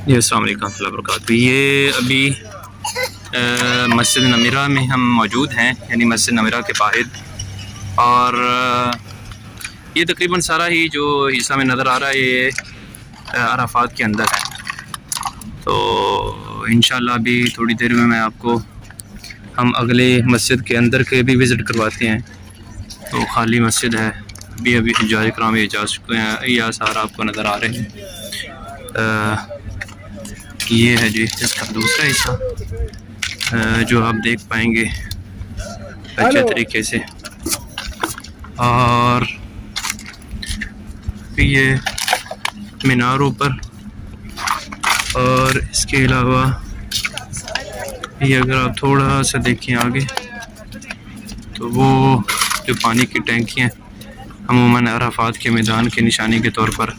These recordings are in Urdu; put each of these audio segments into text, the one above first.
جی السلام علیکم ورحمۃ اللہ وبرکاتہ۔ یہ ابھی مسجد نمیرہ میں ہم موجود ہیں، یعنی مسجد نمیرہ کے باہر، اور یہ تقریباً سارا ہی جو حصہ میں نظر آ رہا ہے یہ عرفات کے اندر ہے۔ تو انشاءاللہ ابھی تھوڑی دیر میں آپ کو ہم اگلے مسجد کے اندر کے بھی وزٹ کرواتے ہیں۔ تو خالی مسجد ہے، ابھی حجاج کرام یہ جا چکے ہیں، یہ آثار آپ کو نظر آ رہے ہیں۔ یہ ہے جی اس کا دوسرا حصہ جو آپ دیکھ پائیں گے اچھے طریقے سے، اور یہ میناروں پر، اور اس کے علاوہ یہ اگر آپ تھوڑا سا دیکھیں آگے تو وہ جو پانی کی ٹینکیاں عموماً عرفات کے میدان کے نشانی کے طور پر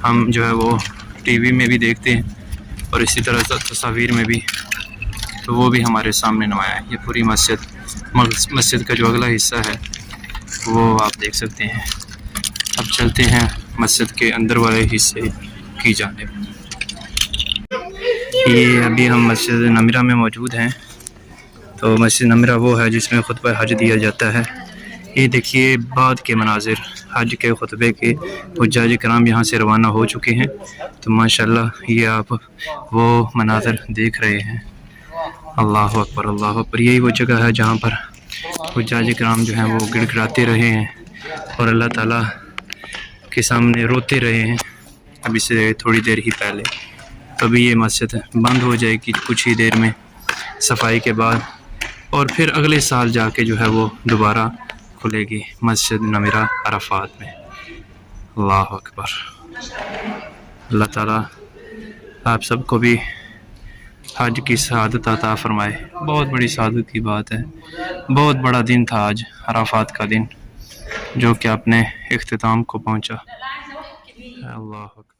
ہم جو ہے وہ ٹی وی میں بھی دیکھتے ہیں، اور اسی طرح تصاویر میں بھی، تو وہ بھی ہمارے سامنے نمایاں ہے۔ یہ پوری مسجد کا جو اگلا حصہ ہے وہ آپ دیکھ سکتے ہیں۔ اب چلتے ہیں مسجد کے اندر والے حصے کی جانب۔ یہ ابھی ہم مسجد نمیرہ میں موجود ہیں۔ تو مسجد نمیرہ وہ ہے جس میں خطبہ حج دیا جاتا ہے۔ یہ دیکھیے بعد کے مناظر، حج کے خطبے کے حجاج کرام یہاں سے روانہ ہو چکے ہیں۔ تو ماشاءاللہ یہ آپ وہ مناظر دیکھ رہے ہیں۔ اللہ اکبر اللہ اکبر۔ یہی وہ جگہ ہے جہاں پر حجاج کرام جو ہیں وہ گڑ گڑاتے رہے ہیں اور اللہ تعالیٰ کے سامنے روتے رہے ہیں ابھی سے تھوڑی دیر ہی پہلے۔ ابھی یہ مسجد بند ہو جائے گی کچھ ہی دیر میں صفائی کے بعد، اور پھر اگلے سال جا کے جو ہے وہ دوبارہ کھلے گی مسجد نمیرہ عرفات میں۔ اللہ اکبر۔ اللہ تعالیٰ آپ سب کو بھی حج کی سعادت عطا فرمائے۔ بہت بڑی سعادت کی بات ہے، بہت بڑا دن تھا آج عرفات کا دن، جو کہ اپنے اختتام کو پہنچا۔ اللہ اکبر۔